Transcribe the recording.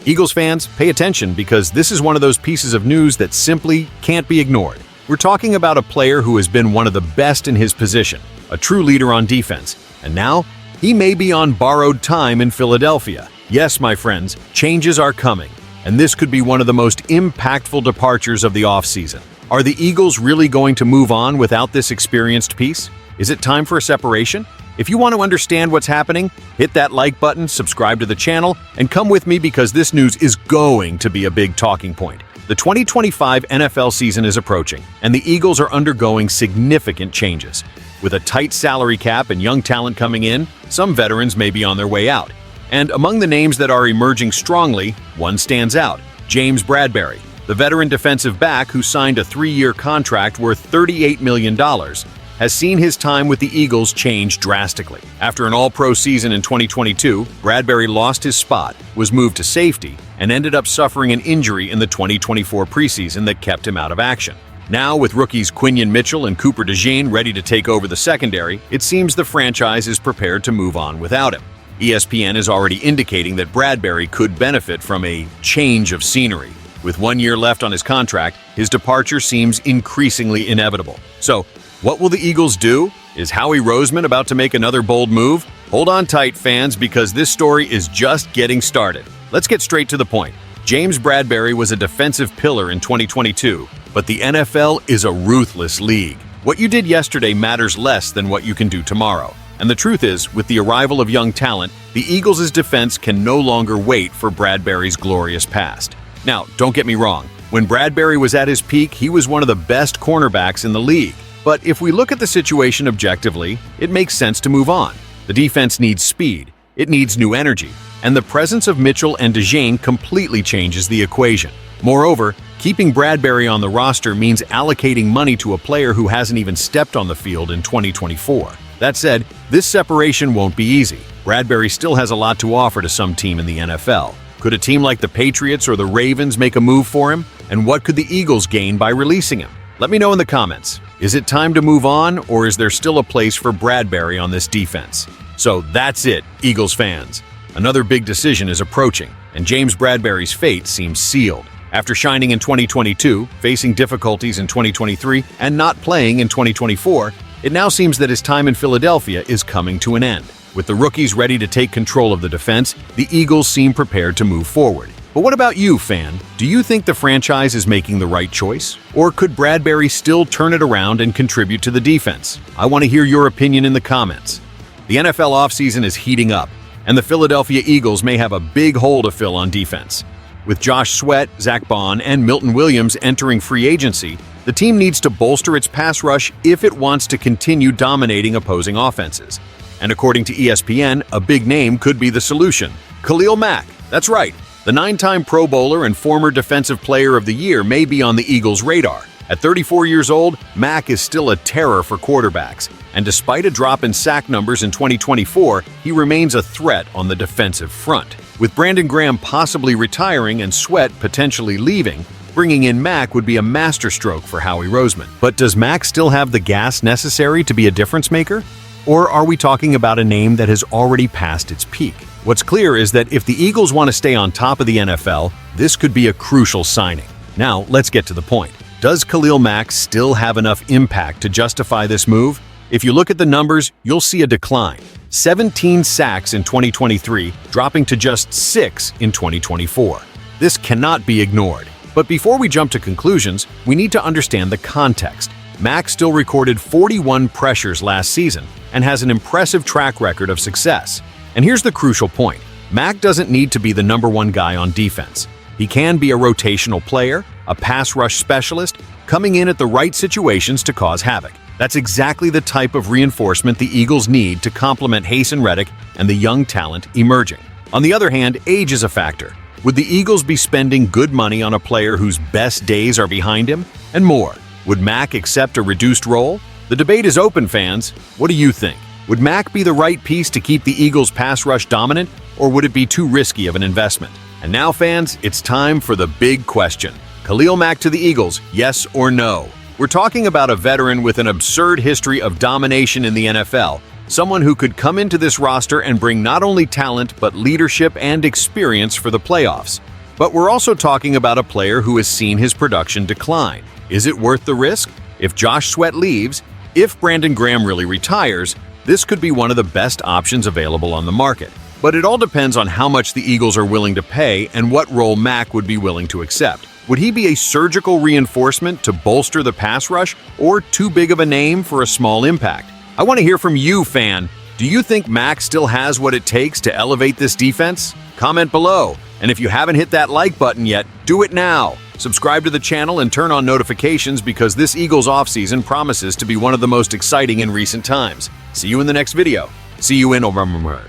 Eagles fans, pay attention because this is one of those pieces of news that simply can't be ignored. We're talking about a player who has been one of the best in his position, a true leader on defense, and now he may be on borrowed time in Philadelphia. Yes, my friends, changes are coming, and this could be one of the most impactful departures of the offseason. Are the Eagles really going to move on without this experienced piece? Is it time for a separation? If you want to understand what's happening, hit that like button, subscribe to the channel, and come with me because this news is going to be a big talking point. The 2025 NFL season is approaching, and the Eagles are undergoing significant changes. With a tight salary cap and young talent coming in, some veterans may be on their way out. And among the names that are emerging strongly, one stands out: James Bradberry, the veteran defensive back who signed a 3-year contract worth $38 million, has seen his time with the Eagles change drastically. After an all-pro season in 2022, Bradberry lost his spot, was moved to safety, and ended up suffering an injury in the 2024 preseason that kept him out of action. Now, with rookies Quinion Mitchell and Cooper DeJean ready to take over the secondary, it seems the franchise is prepared to move on without him. ESPN is already indicating that Bradberry could benefit from a change of scenery. With 1 year left on his contract, his departure seems increasingly inevitable. So, what will the Eagles do? Is Howie Roseman about to make another bold move? Hold on tight, fans, because this story is just getting started. Let's get straight to the point. James Bradberry was a defensive pillar in 2022, but the NFL is a ruthless league. What you did yesterday matters less than what you can do tomorrow. And the truth is, with the arrival of young talent, the Eagles' defense can no longer wait for Bradberry's glorious past. Now, don't get me wrong. When Bradberry was at his peak, he was one of the best cornerbacks in the league. But if we look at the situation objectively, it makes sense to move on. The defense needs speed, it needs new energy, and the presence of Mitchell and DeJean completely changes the equation. Moreover, keeping Bradberry on the roster means allocating money to a player who hasn't even stepped on the field in 2024. That said, this separation won't be easy. Bradberry still has a lot to offer to some team in the NFL. Could a team like the Patriots or the Ravens make a move for him? And what could the Eagles gain by releasing him? Let me know in the comments. Is it time to move on, or is there still a place for Bradberry on this defense? So that's it, Eagles fans. Another big decision is approaching, and James Bradberry's fate seems sealed. After shining in 2022, facing difficulties in 2023, and not playing in 2024, it now seems that his time in Philadelphia is coming to an end. With the rookies ready to take control of the defense, the Eagles seem prepared to move forward. But what about you, fan? Do you think the franchise is making the right choice? Or could Bradberry still turn it around and contribute to the defense? I want to hear your opinion in the comments. The NFL offseason is heating up, and the Philadelphia Eagles may have a big hole to fill on defense. With Josh Sweat, Zach Bond, and Milton Williams entering free agency, the team needs to bolster its pass rush if it wants to continue dominating opposing offenses. And according to ESPN, a big name could be the solution: Khalil Mack. That's right. The 9-time Pro Bowler and former Defensive Player of the Year may be on the Eagles' radar. At 34 years old, Mack is still a terror for quarterbacks, and despite a drop in sack numbers in 2024, he remains a threat on the defensive front. With Brandon Graham possibly retiring and Sweat potentially leaving, bringing in Mack would be a masterstroke for Howie Roseman. But does Mack still have the gas necessary to be a difference maker? Or are we talking about a name that has already passed its peak? What's clear is that if the Eagles want to stay on top of the NFL, this could be a crucial signing. Now, let's get to the point. Does Khalil Mack still have enough impact to justify this move? If you look at the numbers, you'll see a decline. 17 sacks in 2023, dropping to just 6 in 2024. This cannot be ignored. But before we jump to conclusions, we need to understand the context. Mack still recorded 41 pressures last season and has an impressive track record of success. And here's the crucial point. Mack doesn't need to be the #1 guy on defense. He can be a rotational player, a pass rush specialist, coming in at the right situations to cause havoc. That's exactly the type of reinforcement the Eagles need to complement Haason Reddick and the young talent emerging. On the other hand, age is a factor. Would the Eagles be spending good money on a player whose best days are behind him? And more, would Mack accept a reduced role? The debate is open, fans. What do you think? Would Mack be the right piece to keep the Eagles' pass rush dominant, or would it be too risky of an investment? And now, fans, it's time for the big question. Khalil Mack to the Eagles, yes or no? We're talking about a veteran with an absurd history of domination in the NFL, someone who could come into this roster and bring not only talent but leadership and experience for the playoffs. But we're also talking about a player who has seen his production decline. Is it worth the risk? If Josh Sweat leaves, if Brandon Graham really retires, this could be one of the best options available on the market. But it all depends on how much the Eagles are willing to pay and what role Mack would be willing to accept. Would he be a surgical reinforcement to bolster the pass rush, or too big of a name for a small impact? I want to hear from you, fan. Do you think Mack still has what it takes to elevate this defense? Comment below. And if you haven't hit that like button yet, do it now. Subscribe to the channel and turn on notifications because this Eagles offseason promises to be one of the most exciting in recent times. See you in the next video. See you in November.